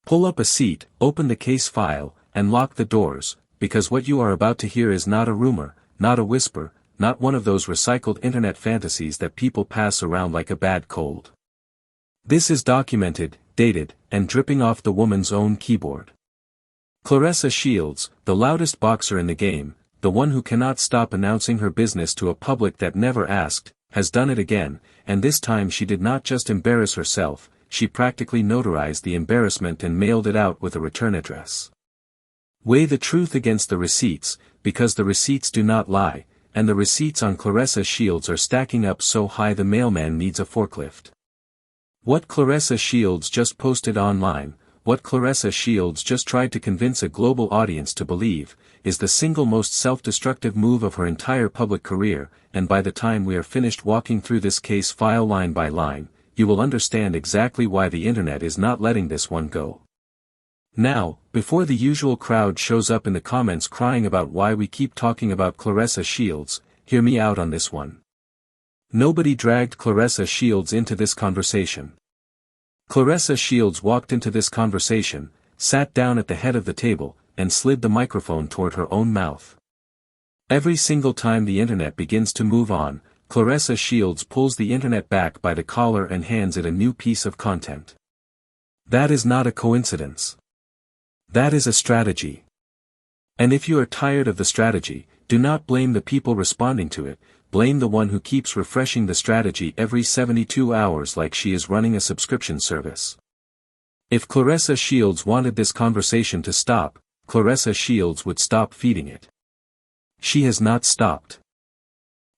Pull up a seat, open the case file, and lock the doors, because what you are about to hear is not a rumor, not a whisper, not one of those recycled internet fantasies that people pass around like a bad cold. This is documented, dated, and dripping off the woman's own keyboard. Claressa Shields, the loudest boxer in the game, the one who cannot stop announcing her business to a public that never asked, has done it again, and this time she did not just embarrass herself, she practically notarized the embarrassment and mailed it out with a return address. Weigh the truth against the receipts, because the receipts do not lie, and the receipts on Claressa Shields are stacking up so high the mailman needs a forklift. What Claressa Shields just posted online, what Claressa Shields just tried to convince a global audience to believe, is the single most self-destructive move of her entire public career, and by the time we are finished walking through this case file line by line, you will understand exactly why the internet is not letting this one go. Now, before the usual crowd shows up in the comments crying about why we keep talking about Claressa Shields, hear me out on this one. Nobody dragged Claressa Shields into this conversation. Claressa Shields walked into this conversation, sat down at the head of the table, and slid the microphone toward her own mouth. Every single time the internet begins to move on, Claressa Shields pulls the internet back by the collar and hands it a new piece of content. That is not a coincidence. That is a strategy. And if you are tired of the strategy, do not blame the people responding to it, blame the one who keeps refreshing the strategy every 72 hours like she is running a subscription service. If Claressa Shields wanted this conversation to stop, Claressa Shields would stop feeding it. She has not stopped.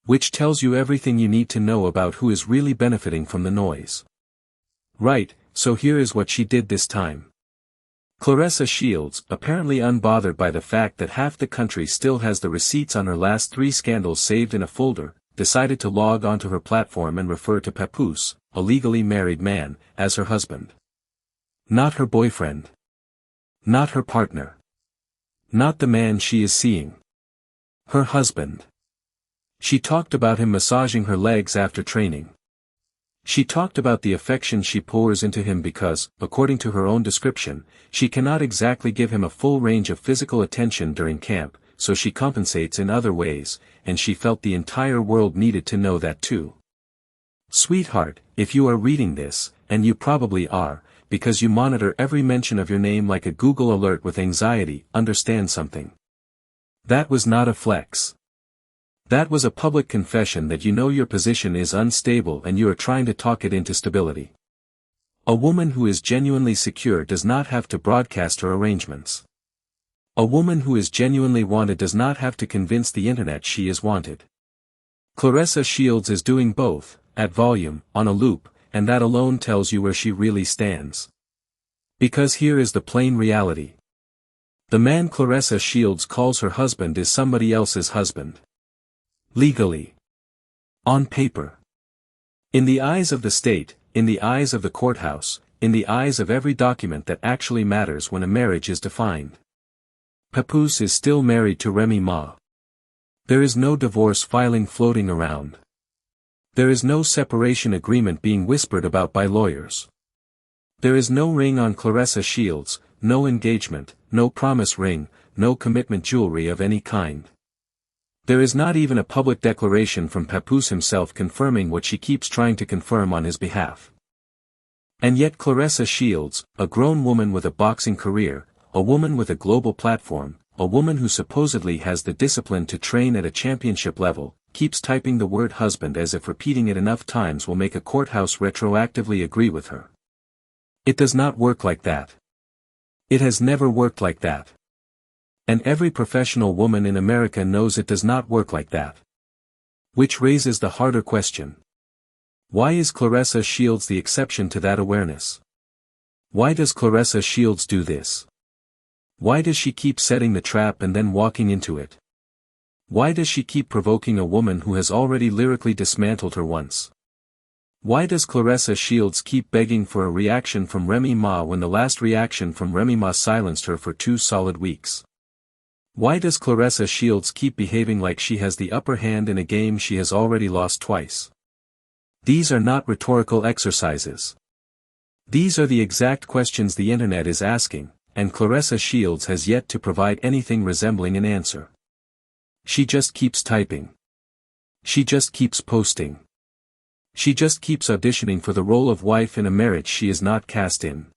Which tells you everything you need to know about who is really benefiting from the noise. Right, so here is what she did this time. Claressa Shields, apparently unbothered by the fact that half the country still has the receipts on her last 3 scandals saved in a folder, decided to log onto her platform and refer to Papoose, a legally married man, as her husband. Not her boyfriend. Not her partner. Not the man she is seeing. Her husband. She talked about him massaging her legs after training. She talked about the affection she pours into him because, according to her own description, she cannot exactly give him a full range of physical attention during camp, so she compensates in other ways, and she felt the entire world needed to know that too. Sweetheart, if you are reading this, and you probably are, because you monitor every mention of your name like a Google alert with anxiety, understand something. That was not a flex. That was a public confession that you know your position is unstable and you are trying to talk it into stability. A woman who is genuinely secure does not have to broadcast her arrangements. A woman who is genuinely wanted does not have to convince the internet she is wanted. Claressa Shields is doing both, at volume, on a loop, and that alone tells you where she really stands. Because here is the plain reality. The man Claressa Shields calls her husband is somebody else's husband. Legally. On paper. In the eyes of the state, in the eyes of the courthouse, in the eyes of every document that actually matters when a marriage is defined. Papoose is still married to Remy Ma. There is no divorce filing floating around. There is no separation agreement being whispered about by lawyers. There is no ring on Claressa Shields, no engagement, no promise ring, no commitment jewelry of any kind. There is not even a public declaration from Papoose himself confirming what she keeps trying to confirm on his behalf. And yet Claressa Shields, a grown woman with a boxing career, a woman with a global platform, a woman who supposedly has the discipline to train at a championship level, keeps typing the word husband as if repeating it enough times will make a courthouse retroactively agree with her. It does not work like that. It has never worked like that. And every professional woman in America knows it does not work like that. Which raises the harder question. Why is Claressa Shields the exception to that awareness? Why does Claressa Shields do this? Why does she keep setting the trap and then walking into it? Why does she keep provoking a woman who has already lyrically dismantled her once? Why does Claressa Shields keep begging for a reaction from Remy Ma when the last reaction from Remy Ma silenced her for 2 solid weeks? Why does Claressa Shields keep behaving like she has the upper hand in a game she has already lost twice? These are not rhetorical exercises. These are the exact questions the internet is asking, and Claressa Shields has yet to provide anything resembling an answer. She just keeps typing. She just keeps posting. She just keeps auditioning for the role of wife in a marriage she is not cast in.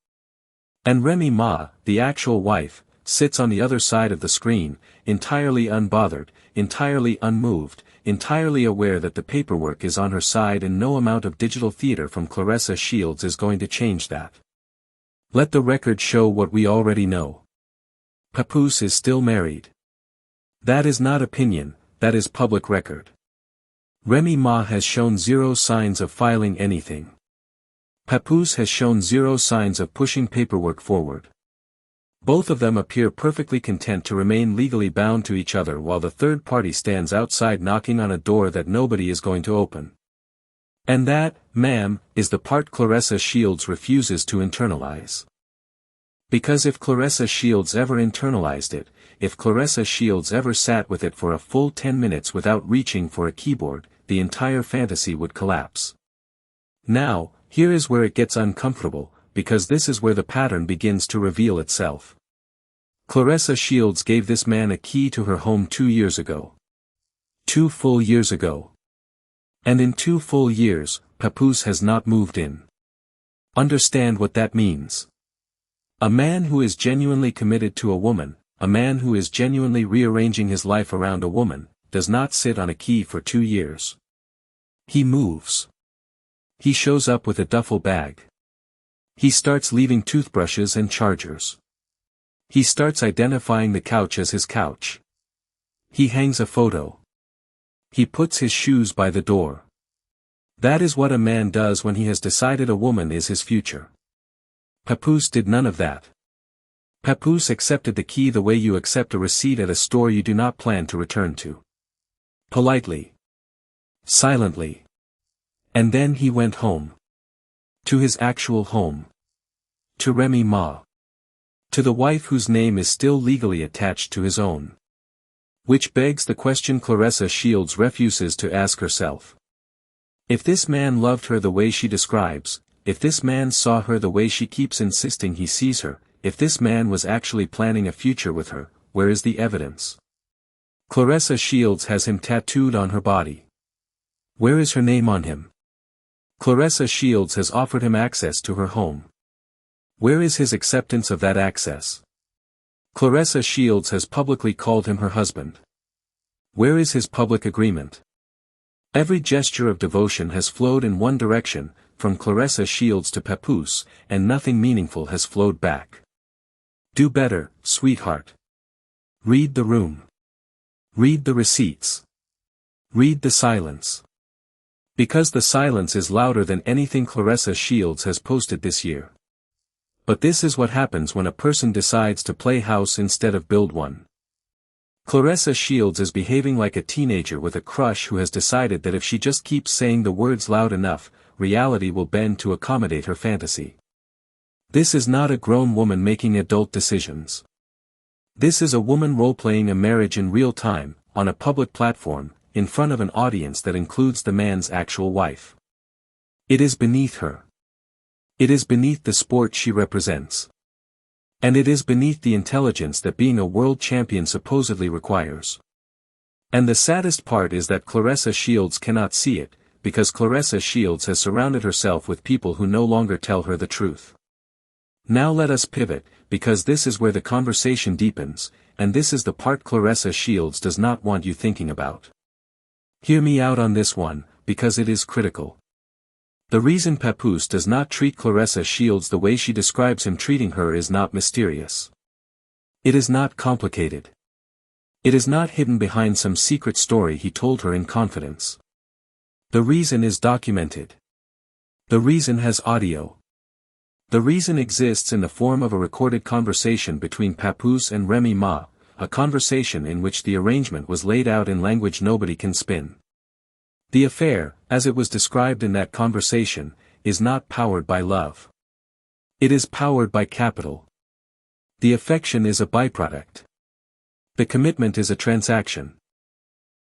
And Remy Ma, the actual wife, sits on the other side of the screen, entirely unbothered, entirely unmoved, entirely aware that the paperwork is on her side and no amount of digital theater from Claressa Shields is going to change that. Let the record show what we already know. Papoose is still married. That is not opinion, that is public record. Remy Ma has shown zero signs of filing anything. Papoose has shown zero signs of pushing paperwork forward. Both of them appear perfectly content to remain legally bound to each other while the third party stands outside knocking on a door that nobody is going to open. And that, ma'am, is the part Claressa Shields refuses to internalize. Because if Claressa Shields ever internalized it, if Claressa Shields ever sat with it for a full 10 minutes without reaching for a keyboard, the entire fantasy would collapse. Now, here is where it gets uncomfortable, because this is where the pattern begins to reveal itself. Claressa Shields gave this man a key to her home 2 years ago. 2 full years ago. And in 2 full years, Papoose has not moved in. Understand what that means. A man who is genuinely committed to a woman, a man who is genuinely rearranging his life around a woman, does not sit on a key for 2 years. He moves. He shows up with a duffel bag. He starts leaving toothbrushes and chargers. He starts identifying the couch as his couch. He hangs a photo. He puts his shoes by the door. That is what a man does when he has decided a woman is his future. Papoose did none of that. Papoose accepted the key the way you accept a receipt at a store you do not plan to return to. Politely. Silently. And then he went home. To his actual home. To Remy Ma. To the wife whose name is still legally attached to his own. Which begs the question Claressa Shields refuses to ask herself. If this man loved her the way she describes, if this man saw her the way she keeps insisting he sees her, if this man was actually planning a future with her, where is the evidence? Claressa Shields has him tattooed on her body. Where is her name on him? Claressa Shields has offered him access to her home. Where is his acceptance of that access? Claressa Shields has publicly called him her husband. Where is his public agreement? Every gesture of devotion has flowed in one direction, from Claressa Shields to Papoose, and nothing meaningful has flowed back. Do better, sweetheart. Read the room. Read the receipts. Read the silence. Because the silence is louder than anything Claressa Shields has posted this year. But this is what happens when a person decides to play house instead of build one. Claressa Shields is behaving like a teenager with a crush who has decided that if she just keeps saying the words loud enough, reality will bend to accommodate her fantasy. This is not a grown woman making adult decisions. This is a woman role-playing a marriage in real time, on a public platform, in front of an audience that includes the man's actual wife. It is beneath her. It is beneath the sport she represents. And it is beneath the intelligence that being a world champion supposedly requires. And the saddest part is that Claressa Shields cannot see it, because Claressa Shields has surrounded herself with people who no longer tell her the truth. Now let us pivot, because this is where the conversation deepens, and this is the part Claressa Shields does not want you thinking about. Hear me out on this one, because it is critical. The reason Papoose does not treat Claressa Shields the way she describes him treating her is not mysterious. It is not complicated. It is not hidden behind some secret story he told her in confidence. The reason is documented. The reason has audio. The reason exists in the form of a recorded conversation between Papoose and Remy Ma, a conversation in which the arrangement was laid out in language nobody can spin. The affair, as it was described in that conversation, is not powered by love. It is powered by capital. The affection is a byproduct. The commitment is a transaction.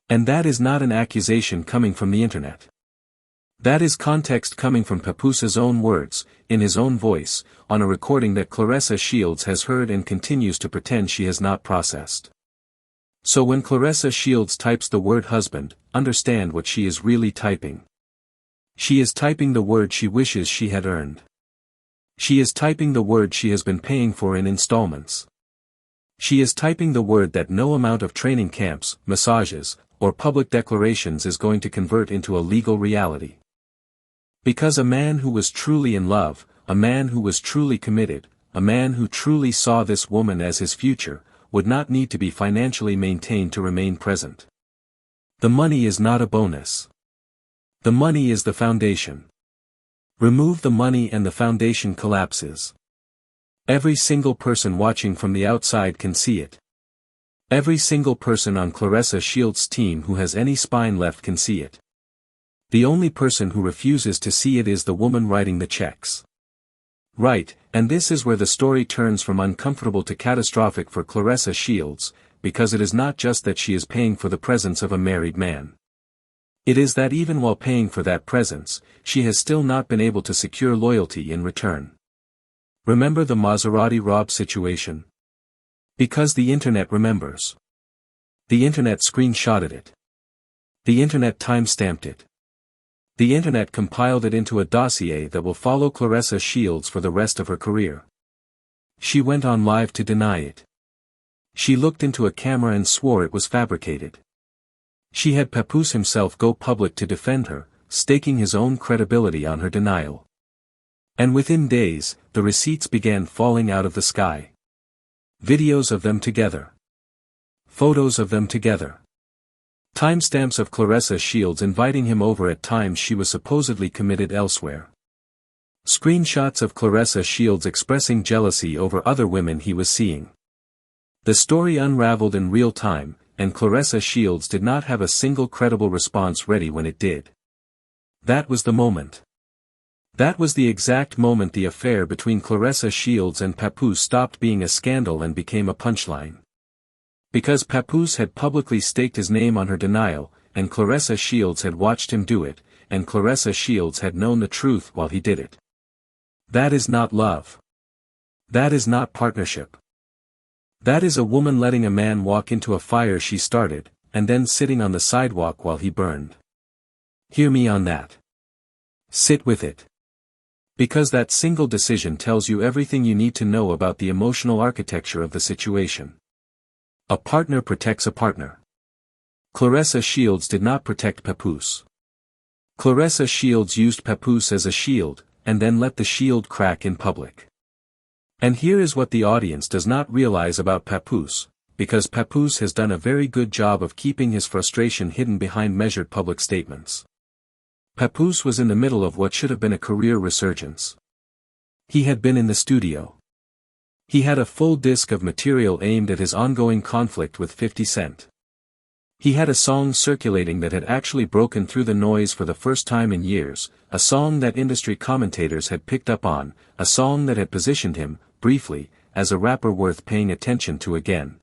And that is not an accusation coming from the internet. That is context coming from Papoose's own words, in his own voice, on a recording that Claressa Shields has heard and continues to pretend she has not processed. So when Claressa Shields types the word husband, understand what she is really typing. She is typing the word she wishes she had earned. She is typing the word she has been paying for in installments. She is typing the word that no amount of training camps, massages, or public declarations is going to convert into a legal reality. Because a man who was truly in love, a man who was truly committed, a man who truly saw this woman as his future, would not need to be financially maintained to remain present. The money is not a bonus. The money is the foundation. Remove the money and the foundation collapses. Every single person watching from the outside can see it. Every single person on Claressa Shields' team who has any spine left can see it. The only person who refuses to see it is the woman writing the checks. Right, and this is where the story turns from uncomfortable to catastrophic for Claressa Shields, because it is not just that she is paying for the presence of a married man. It is that even while paying for that presence, she has still not been able to secure loyalty in return. Remember the Maserati Rob situation? Because the internet remembers. The internet screenshotted it. The internet timestamped it. The internet compiled it into a dossier that will follow Claressa Shields for the rest of her career. She went on live to deny it. She looked into a camera and swore it was fabricated. She had Papoose himself go public to defend her, staking his own credibility on her denial. And within days, the receipts began falling out of the sky. Videos of them together. Photos of them together. Timestamps of Claressa Shields inviting him over at times she was supposedly committed elsewhere. Screenshots of Claressa Shields expressing jealousy over other women he was seeing. The story unraveled in real time, and Claressa Shields did not have a single credible response ready when it did. That was the moment. That was the exact moment the affair between Claressa Shields and Papoose stopped being a scandal and became a punchline. Because Papoose had publicly staked his name on her denial, and Claressa Shields had watched him do it, and Claressa Shields had known the truth while he did it. That is not love. That is not partnership. That is a woman letting a man walk into a fire she started, and then sitting on the sidewalk while he burned. Hear me on that. Sit with it. Because that single decision tells you everything you need to know about the emotional architecture of the situation. A partner protects a partner. Claressa Shields did not protect Papoose. Claressa Shields used Papoose as a shield, and then let the shield crack in public. And here is what the audience does not realize about Papoose, because Papoose has done a very good job of keeping his frustration hidden behind measured public statements. Papoose was in the middle of what should have been a career resurgence. He had been in the studio. He had a full disc of material aimed at his ongoing conflict with 50 Cent. He had a song circulating that had actually broken through the noise for the first time in years, a song that industry commentators had picked up on, a song that had positioned him, briefly, as a rapper worth paying attention to again.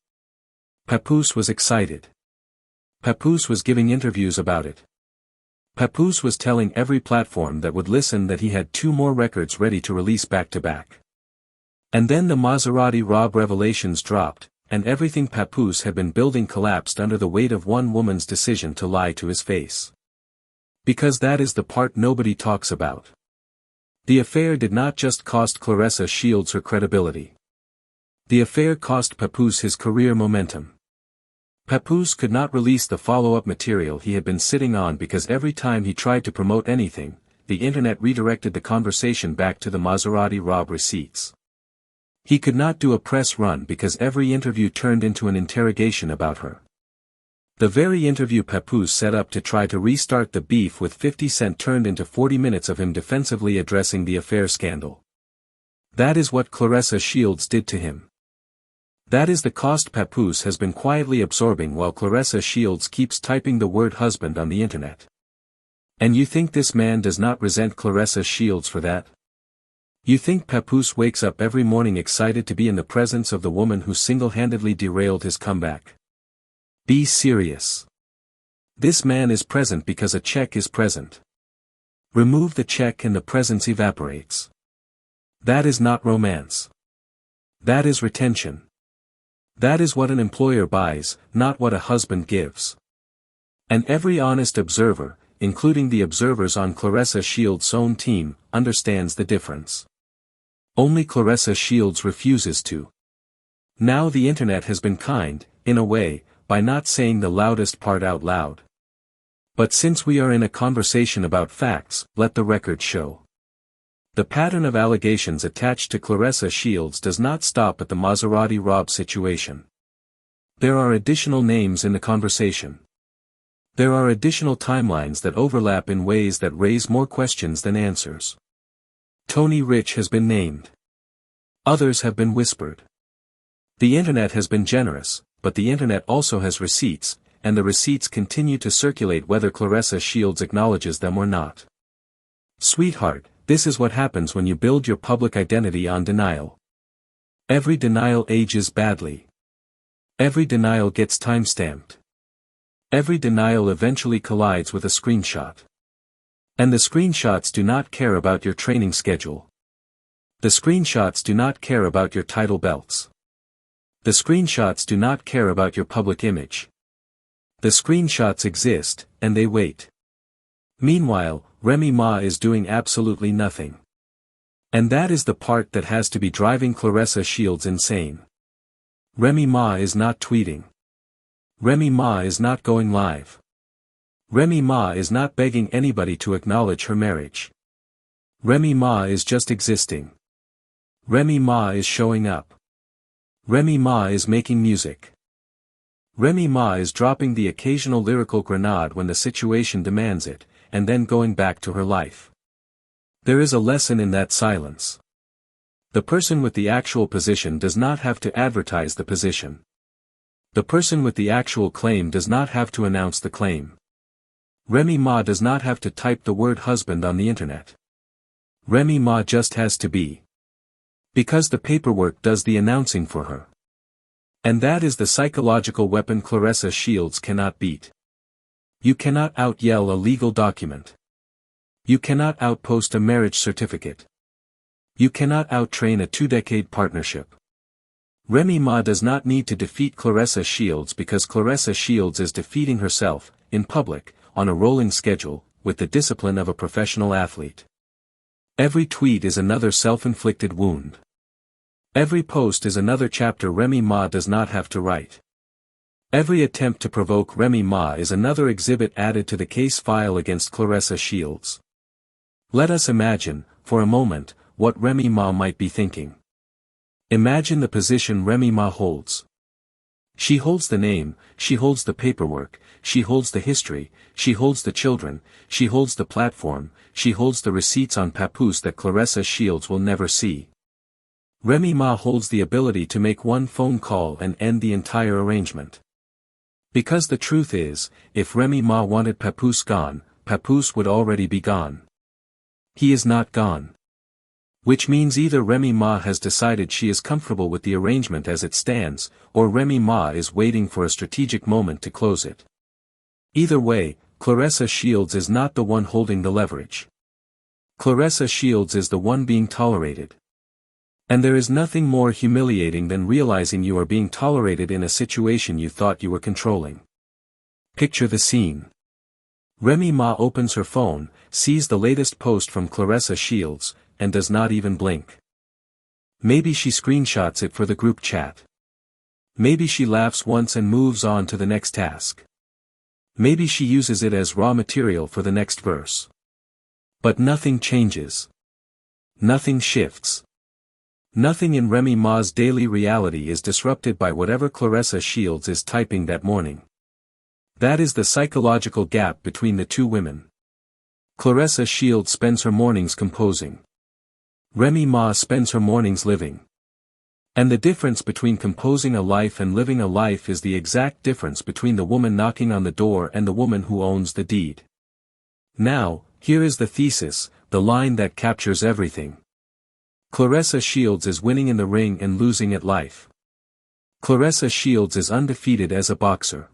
Papoose was excited. Papoose was giving interviews about it. Papoose was telling every platform that would listen that he had 2 more records ready to release back-to-back. And then the Maserati Rob revelations dropped, and everything Papoose had been building collapsed under the weight of one woman's decision to lie to his face. Because that is the part nobody talks about. The affair did not just cost Claressa Shields her credibility. The affair cost Papoose his career momentum. Papoose could not release the follow-up material he had been sitting on because every time he tried to promote anything, the internet redirected the conversation back to the Maserati Rob receipts. He could not do a press run because every interview turned into an interrogation about her. The very interview Papoose set up to try to restart the beef with 50 Cent turned into 40 minutes of him defensively addressing the affair scandal. That is what Claressa Shields did to him. That is the cost Papoose has been quietly absorbing while Claressa Shields keeps typing the word husband on the internet. And you think this man does not resent Claressa Shields for that? You think Papoose wakes up every morning excited to be in the presence of the woman who single-handedly derailed his comeback? Be serious. This man is present because a check is present. Remove the check and the presence evaporates. That is not romance. That is retention. That is what an employer buys, not what a husband gives. And every honest observer, including the observers on Claressa Shields' own team, understands the difference. Only Claressa Shields refuses to. Now the internet has been kind, in a way, by not saying the loudest part out loud. But since we are in a conversation about facts, let the record show. The pattern of allegations attached to Claressa Shields does not stop at the Maserati Rob situation. There are additional names in the conversation. There are additional timelines that overlap in ways that raise more questions than answers. Tony Rich has been named. Others have been whispered. The internet has been generous, but the internet also has receipts, and the receipts continue to circulate whether Claressa Shields acknowledges them or not. Sweetheart, this is what happens when you build your public identity on denial. Every denial ages badly. Every denial gets time-stamped. Every denial eventually collides with a screenshot. And the screenshots do not care about your training schedule. The screenshots do not care about your title belts. The screenshots do not care about your public image. The screenshots exist, and they wait. Meanwhile, Remy Ma is doing absolutely nothing. And that is the part that has to be driving Claressa Shields insane. Remy Ma is not tweeting. Remy Ma is not going live. Remy Ma is not begging anybody to acknowledge her marriage. Remy Ma is just existing. Remy Ma is showing up. Remy Ma is making music. Remy Ma is dropping the occasional lyrical grenade when the situation demands it, and then going back to her life. There is a lesson in that silence. The person with the actual position does not have to advertise the position. The person with the actual claim does not have to announce the claim. Remy Ma does not have to type the word husband on the internet. Remy Ma just has to be. Because the paperwork does the announcing for her. And that is the psychological weapon Claressa Shields cannot beat. You cannot out-yell a legal document. You cannot outpost a marriage certificate. You cannot out-train a 2-decade partnership. Remy Ma does not need to defeat Claressa Shields because Claressa Shields is defeating herself, in public, on a rolling schedule, with the discipline of a professional athlete. Every tweet is another self-inflicted wound. Every post is another chapter Remy Ma does not have to write. Every attempt to provoke Remy Ma is another exhibit added to the case file against Claressa Shields. Let us imagine, for a moment, what Remy Ma might be thinking. Imagine the position Remy Ma holds. She holds the name, she holds the paperwork, she holds the history, she holds the children, she holds the platform, she holds the receipts on Papoose that Claressa Shields will never see. Remy Ma holds the ability to make one phone call and end the entire arrangement. Because the truth is, if Remy Ma wanted Papoose gone, Papoose would already be gone. He is not gone. Which means either Remy Ma has decided she is comfortable with the arrangement as it stands, or Remy Ma is waiting for a strategic moment to close it. Either way, Claressa Shields is not the one holding the leverage. Claressa Shields is the one being tolerated. And there is nothing more humiliating than realizing you are being tolerated in a situation you thought you were controlling. Picture the scene. Remy Ma opens her phone, sees the latest post from Claressa Shields, and does not even blink. Maybe she screenshots it for the group chat. Maybe she laughs once and moves on to the next task. Maybe she uses it as raw material for the next verse. But nothing changes. Nothing shifts. Nothing in Remy Ma's daily reality is disrupted by whatever Claressa Shields is typing that morning. That is the psychological gap between the two women. Claressa Shields spends her mornings composing. Remy Ma spends her mornings living. And the difference between composing a life and living a life is the exact difference between the woman knocking on the door and the woman who owns the deed. Now, here is the thesis, the line that captures everything. Claressa Shields is winning in the ring and losing at life. Claressa Shields is undefeated as a boxer.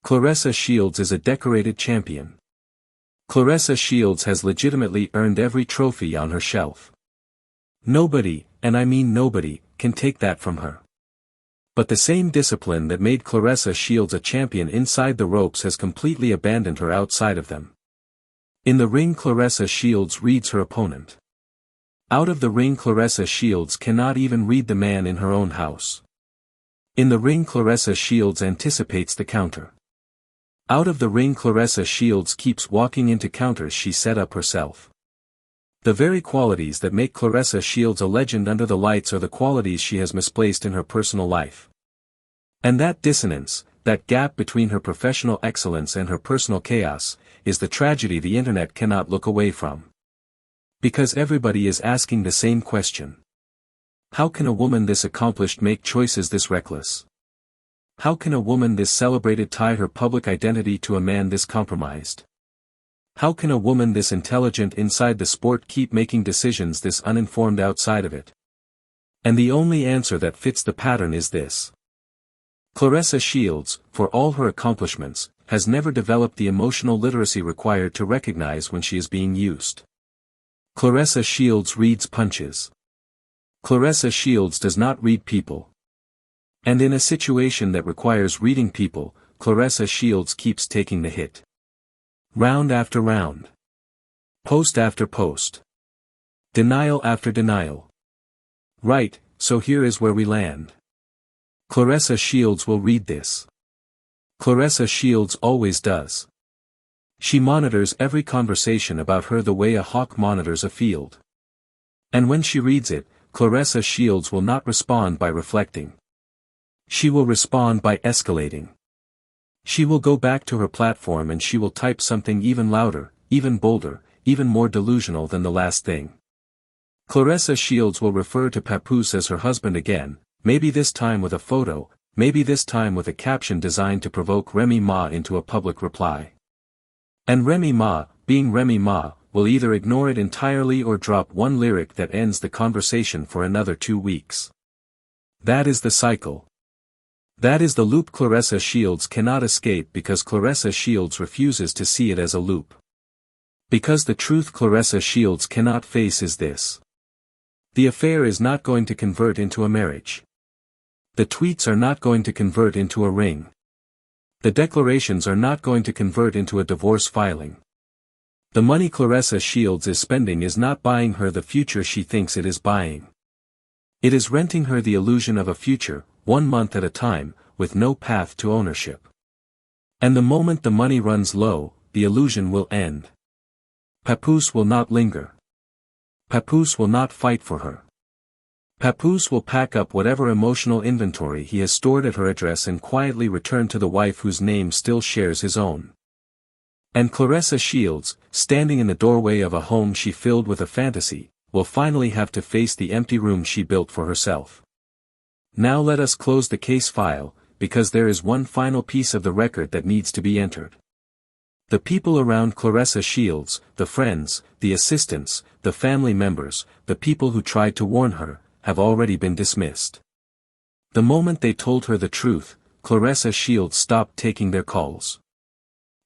Claressa Shields is a decorated champion. Claressa Shields has legitimately earned every trophy on her shelf. Nobody, and I mean nobody, can take that from her. But the same discipline that made Claressa Shields a champion inside the ropes has completely abandoned her outside of them. In the ring, Claressa Shields reads her opponent. Out of the ring, Claressa Shields cannot even read the man in her own house. In the ring, Claressa Shields anticipates the counter. Out of the ring, Claressa Shields keeps walking into counters she set up herself. The very qualities that make Claressa Shields a legend under the lights are the qualities she has misplaced in her personal life. And that dissonance, that gap between her professional excellence and her personal chaos, is the tragedy the internet cannot look away from. Because everybody is asking the same question. How can a woman this accomplished make choices this reckless? How can a woman this celebrated tie her public identity to a man this compromised? How can a woman this intelligent inside the sport keep making decisions this uninformed outside of it? And the only answer that fits the pattern is this. Claressa Shields, for all her accomplishments, has never developed the emotional literacy required to recognize when she is being used. Claressa Shields reads punches. Claressa Shields does not read people. And in a situation that requires reading people, Claressa Shields keeps taking the hit. Round after round. Post after post. Denial after denial. Right, so here is where we land. Claressa Shields will read this. Claressa Shields always does. She monitors every conversation about her the way a hawk monitors a field. And when she reads it, Claressa Shields will not respond by reflecting. She will respond by escalating. She will go back to her platform and she will type something even louder, even bolder, even more delusional than the last thing. Claressa Shields will refer to Papoose as her husband again, maybe this time with a photo, maybe this time with a caption designed to provoke Remy Ma into a public reply. And Remy Ma, being Remy Ma, will either ignore it entirely or drop one lyric that ends the conversation for another 2 weeks. That is the cycle. That is the loop Claressa Shields cannot escape because Claressa Shields refuses to see it as a loop. Because the truth Claressa Shields cannot face is this. The affair is not going to convert into a marriage. The tweets are not going to convert into a ring. The declarations are not going to convert into a divorce filing. The money Claressa Shields is spending is not buying her the future she thinks it is buying. It is renting her the illusion of a future, 1 month at a time, with no path to ownership. And the moment the money runs low, the illusion will end. Papoose will not linger. Papoose will not fight for her. Papoose will pack up whatever emotional inventory he has stored at her address and quietly return to the wife whose name still shares his own. And Claressa Shields, standing in the doorway of a home she filled with a fantasy, will finally have to face the empty room she built for herself. Now let us close the case file, because there is one final piece of the record that needs to be entered. The people around Claressa Shields, the friends, the assistants, the family members, the people who tried to warn her, have already been dismissed. The moment they told her the truth, Claressa Shields stopped taking their calls.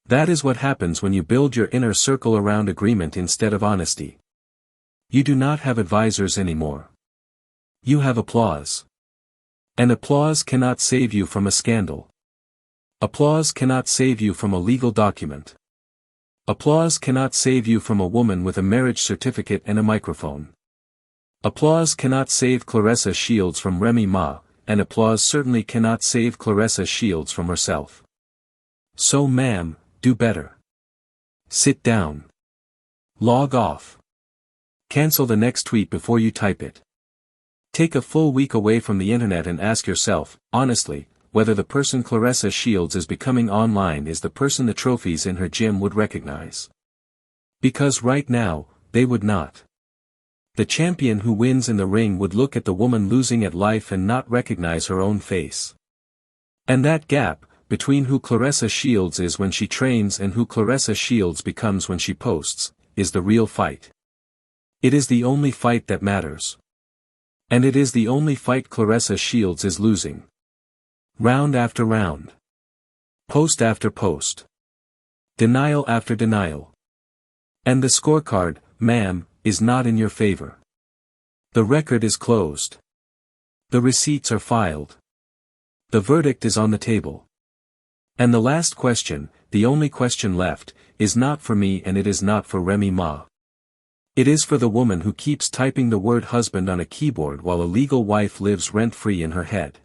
That is what happens when you build your inner circle around agreement instead of honesty. You do not have advisors anymore. You have applause. And applause cannot save you from a scandal. Applause cannot save you from a legal document. Applause cannot save you from a woman with a marriage certificate and a microphone. Applause cannot save Claressa Shields from Remy Ma, and applause certainly cannot save Claressa Shields from herself. So ma'am, do better. Sit down. Log off. Cancel the next tweet before you type it. Take a full week away from the internet and ask yourself, honestly, whether the person Claressa Shields is becoming online is the person the trophies in her gym would recognize. Because right now, they would not. The champion who wins in the ring would look at the woman losing at life and not recognize her own face. And that gap, between who Claressa Shields is when she trains and who Claressa Shields becomes when she posts, is the real fight. It is the only fight that matters. And it is the only fight Claressa Shields is losing. Round after round. Post after post. Denial after denial. And the scorecard, ma'am, is not in your favor. The record is closed. The receipts are filed. The verdict is on the table. And the last question, the only question left, is not for me and it is not for Remy Ma. It is for the woman who keeps typing the word husband on a keyboard while a legal wife lives rent-free in her head.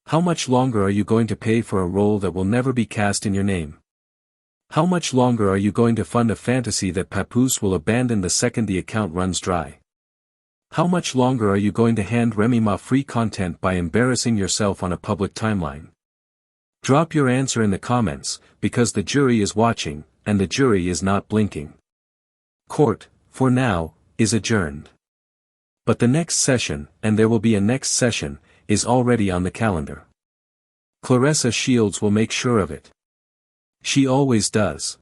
How much longer are you going to pay for a role that will never be cast in your name? How much longer are you going to fund a fantasy that Papoose will abandon the second the account runs dry? How much longer are you going to hand Remy Ma free content by embarrassing yourself on a public timeline? Drop your answer in the comments, because the jury is watching, and the jury is not blinking. Court, for now, is adjourned. But the next session, and there will be a next session, is already on the calendar. Claressa Shields will make sure of it. She always does.